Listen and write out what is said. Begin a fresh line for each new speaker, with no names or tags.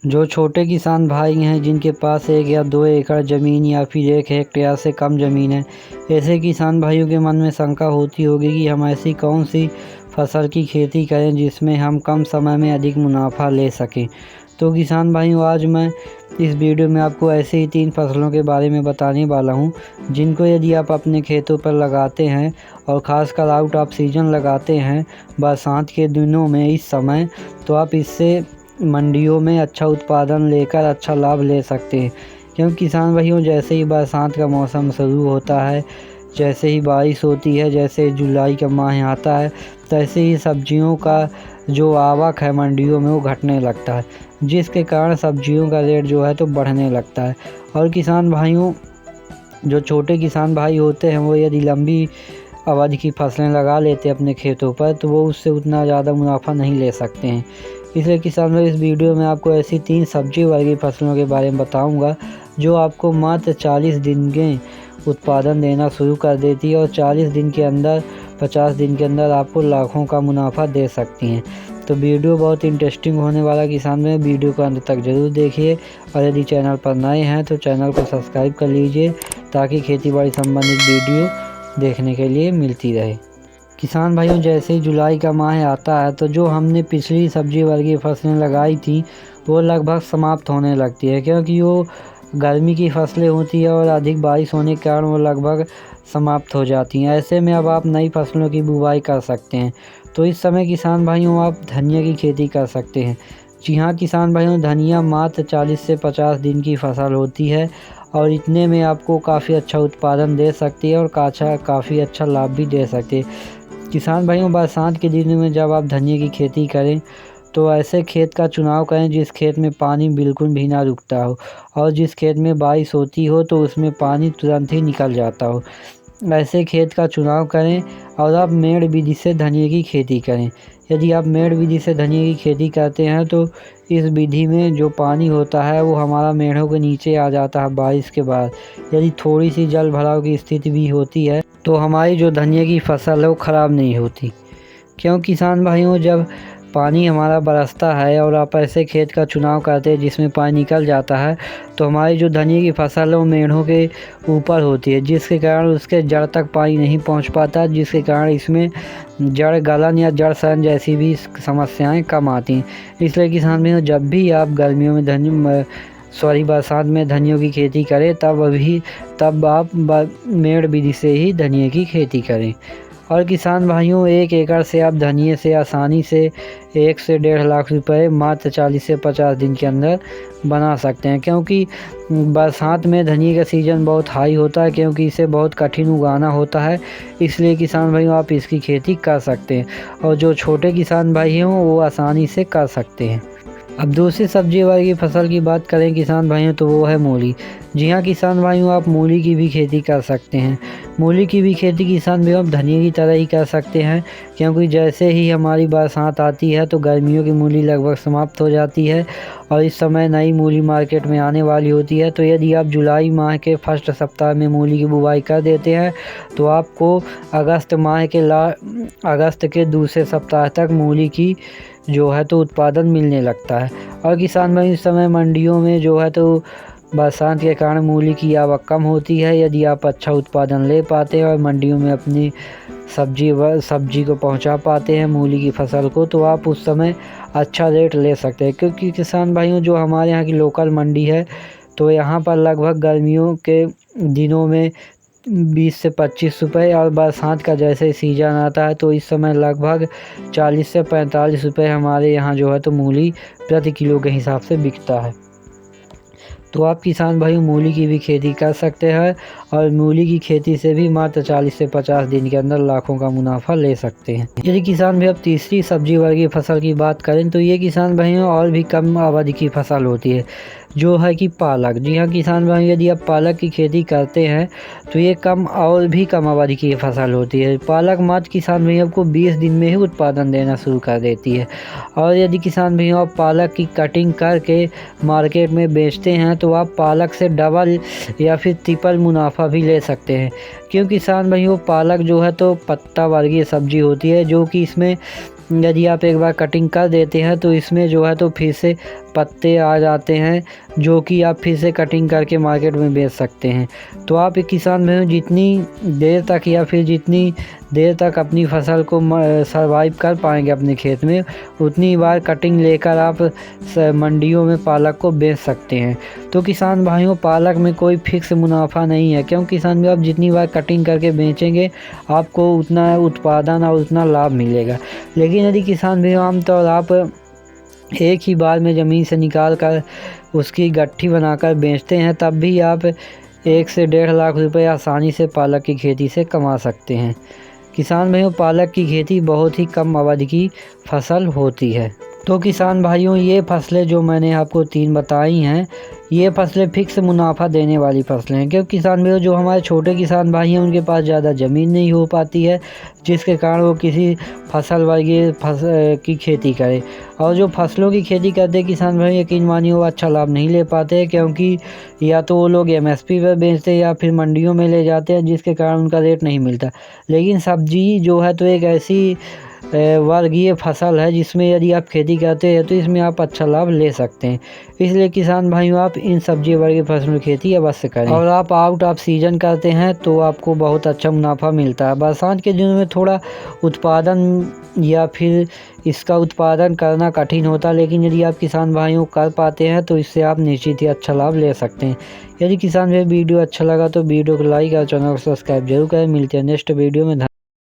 जो छोटे किसान भाई हैं जिनके पास 1 या 2 एकड़ ज़मीन या फिर 1 हेक्टेयर से कम ज़मीन है, ऐसे किसान भाइयों के मन में शंका होती होगी कि हम ऐसी कौन सी फसल की खेती करें जिसमें हम कम समय में अधिक मुनाफा ले सकें। तो किसान भाइयों, आज मैं इस वीडियो में आपको ऐसे ही 3 फसलों के बारे में बताने वाला हूं, जिनको यदि आप अपने खेतों पर लगाते हैं और ख़ासकर आउट ऑफ सीजन लगाते हैं बरसात के दिनों में इस समय, तो आप इससे मंडियों में अच्छा उत्पादन लेकर अच्छा लाभ ले सकते हैं। क्योंकि किसान भाइयों, जैसे ही बरसात का मौसम शुरू होता है, जैसे ही बारिश होती है, जैसे जुलाई का माह आता है, तैसे ही सब्जियों का जो आवक है मंडियों में वो घटने लगता है, जिसके कारण सब्जियों का रेट जो है तो बढ़ने लगता है। और किसान भाइयों, जो छोटे किसान भाई होते हैं वो यदि लंबी अवधि की फसलें लगा लेते हैं अपने खेतों पर, तो वो उससे उतना ज़्यादा मुनाफा नहीं ले सकते हैं। इसलिए किसान भाई, इस वीडियो में आपको ऐसी 3 सब्जी वर्गीय फसलों के बारे में बताऊंगा जो आपको मात्र 40 दिन के उत्पादन देना शुरू कर देती है और 40 दिन के अंदर 50 दिन के अंदर आपको लाखों का मुनाफा दे सकती हैं। तो वीडियो बहुत इंटरेस्टिंग होने वाला किसान भाई, वीडियो को अंत तक ज़रूर देखिए। और यदि चैनल पर नए हैं तो चैनल को सब्सक्राइब कर लीजिए, ताकि खेतीबाड़ी संबंधित वीडियो देखने के लिए मिलती रहे। किसान भाइयों, जैसे ही जुलाई का माह आता है तो जो हमने पिछली सब्जी वर्गीय फसलें लगाई थी वो लगभग समाप्त होने लगती है, क्योंकि वो गर्मी की फसलें होती है और अधिक बारिश होने के कारण वो लगभग समाप्त हो जाती हैं। ऐसे में अब आप नई फसलों की बुवाई कर सकते हैं। तो इस समय किसान भाइयों, आप धनिया की खेती कर सकते हैं। जी हाँ किसान भाइयों, धनिया मात्र 40 से 50 दिन की फसल होती है और इतने में आपको काफ़ी अच्छा उत्पादन दे सकती है और काफ़ी अच्छा लाभ भी दे सकती है। किसान भाइयों, बरसात के दिनों में जब आप धनिया की खेती करें तो ऐसे खेत का चुनाव करें जिस खेत में पानी बिल्कुल भी ना रुकता हो, और जिस खेत में बारिश होती हो तो उसमें पानी तुरंत ही निकल जाता हो। ऐसे खेत का चुनाव करें और आप मेड़ विधि से धनिया की खेती करें। यदि आप मेड़ विधि से धनिया की खेती करते हैं तो इस विधि में जो पानी होता है वो हमारा मेढ़ों के नीचे आ जाता है बारिश के बाद। यदि थोड़ी सी जल भराव की स्थिति भी होती है तो हमारी जो धनिया की फसल है वो ख़राब नहीं होती। क्यों किसान भाइयों, जब पानी हमारा बरसता है और आप ऐसे खेत का चुनाव करते हैं जिसमें पानी निकल जाता है, तो हमारी जो धनिया की फसल है वो मेढ़ों के ऊपर होती है, जिसके कारण उसके जड़ तक पानी नहीं पहुंच पाता, जिसके कारण इसमें जड़ गलन या जड़ सड़न जैसी भी समस्याएं कम आती हैं। इसलिए किसान भाइयों, जब भी आप गर्मियों में बरसात में धनियों की खेती करें तब आप मेड़ विधि से ही धनिया की खेती करें। और किसान भाइयों, 1 एकड़ से आप धनिये से आसानी से 1 से 1.5 लाख रुपए मात्र 40 से 50 दिन के अंदर बना सकते हैं। क्योंकि बरसात में धनिये का सीज़न बहुत हाई होता है, क्योंकि इसे बहुत कठिन उगाना होता है। इसलिए किसान भाइयों, आप इसकी खेती कर सकते हैं और जो छोटे किसान भाई हों वो आसानी से कर सकते हैं। अब दूसरी सब्जी वर्गीय फसल की बात करें किसान भाइयों, तो वो है मूली। जी हाँ किसान भाइयों, आप मूली की भी खेती कर सकते हैं। मूली की भी खेती किसान भाइयों आप धनिया की तरह ही कर सकते हैं, क्योंकि जैसे ही हमारी बरसात आती है तो गर्मियों की मूली लगभग समाप्त हो जाती है और इस समय नई मूली मार्केट में आने वाली होती है। तो यदि आप जुलाई माह के फर्स्ट सप्ताह में मूली की बुवाई कर देते हैं तो आपको अगस्त के दूसरे सप्ताह तक मूली की जो है तो उत्पादन मिलने लगता है। और किसान भाई, इस समय मंडियों में जो है तो बरसात के कारण मूली की आवक कम होती है। यदि आप अच्छा उत्पादन ले पाते हैं और मंडियों में अपनी सब्जी को पहुंचा पाते हैं मूली की फसल को, तो आप उस समय अच्छा रेट ले सकते हैं। क्योंकि किसान भाइयों, जो हमारे यहाँ की लोकल मंडी है तो यहाँ पर लगभग गर्मियों के दिनों में 20 से 25 रुपये और बरसात का जैसे सीज़न आता है तो इस समय लगभग 40 से 45 रुपये हमारे यहाँ जो है तो मूली प्रति किलो के हिसाब से बिकता है। तो आप किसान भाई मूली की भी खेती कर सकते हैं और मूली की खेती से भी मात्र 40 से 50 दिन के अंदर लाखों का मुनाफा ले सकते हैं। यदि किसान भाई अब तीसरी सब्जी वर्गीय फसल की बात करें तो ये किसान भाइयों और भी कम अवधि की फसल होती है, जो है कि पालक। जी हाँ किसान भाई, यदि आप पालक की खेती करते हैं तो ये और भी कम अवधि की फसल होती है। पालक मात्र किसान भाई आपको 20 दिन में ही उत्पादन देना शुरू कर देती है। और यदि किसान भाई आप पालक की कटिंग करके मार्केट में बेचते हैं तो आप पालक से डबल या फिर ट्रिपल मुनाफा भी ले सकते हैं। क्योंकि किसान भाइयों, पालक जो है तो पत्ता वर्गीय सब्जी होती है, जो कि इसमें यदि आप एक बार कटिंग कर देते हैं तो इसमें जो है तो फिर से पत्ते आ जाते हैं, जो कि आप फिर से कटिंग करके मार्केट में बेच सकते हैं। तो आप एक किसान भाइयों जितनी देर तक या फिर जितनी देर तक अपनी फसल को सर्वाइव कर पाएंगे अपने खेत में, उतनी बार कटिंग लेकर आप मंडियों में पालक को बेच सकते हैं। तो किसान भाइयों, पालक में कोई फिक्स मुनाफा नहीं है, क्योंकि किसान भाई आप जितनी बार कटिंग करके बेचेंगे आपको उतना उत्पादन और उतना लाभ मिलेगा। लेकिन यदि किसान भाइयों आमतौर आप एक ही बार में ज़मीन से निकाल कर उसकी गट्ठी बनाकर बेचते हैं, तब भी आप 1 से 1.5 लाख रुपए आसानी से पालक की खेती से कमा सकते हैं। किसान भाइयों, पालक की खेती बहुत ही कम अवधि की फसल होती है। तो किसान भाइयों, ये फसलें जो मैंने आपको 3 बताई हैं, ये फसलें फिक्स मुनाफा देने वाली फसलें हैं। क्योंकि किसान भाइयों जो हमारे छोटे किसान भाई हैं उनके पास ज़्यादा ज़मीन नहीं हो पाती है, जिसके कारण वो किसी फसल वर्गीय की खेती करें। और जो फसलों की खेती करते किसान भाई, यकीन मानिए वो अच्छा लाभ नहीं ले पाते, क्योंकि या तो वो लोग MSP पर बेचते हैं या फिर मंडियों में ले जाते हैं, जिसके कारण उनका रेट नहीं मिलता। लेकिन सब्जी जो है तो एक ऐसी वर्गीय फसल है जिसमें यदि आप खेती करते हैं तो इसमें आप अच्छा लाभ ले सकते हैं। इसलिए किसान भाइयों आप इन सब्जी वर्गीय फसलों की खेती अवश्य करें। और आप आउट ऑफ सीजन करते हैं तो आपको बहुत अच्छा मुनाफा मिलता है। बरसात के दिनों में थोड़ा उत्पादन या फिर इसका उत्पादन करना कठिन होता है, लेकिन यदि आप किसान भाइयों कर पाते हैं तो इससे आप निश्चित ही अच्छा लाभ ले सकते हैं। यदि किसान भाई वीडियो अच्छा लगा तो वीडियो को लाइक और चैनल को सब्सक्राइब जरूर करें। मिलते हैं नेक्स्ट वीडियो में।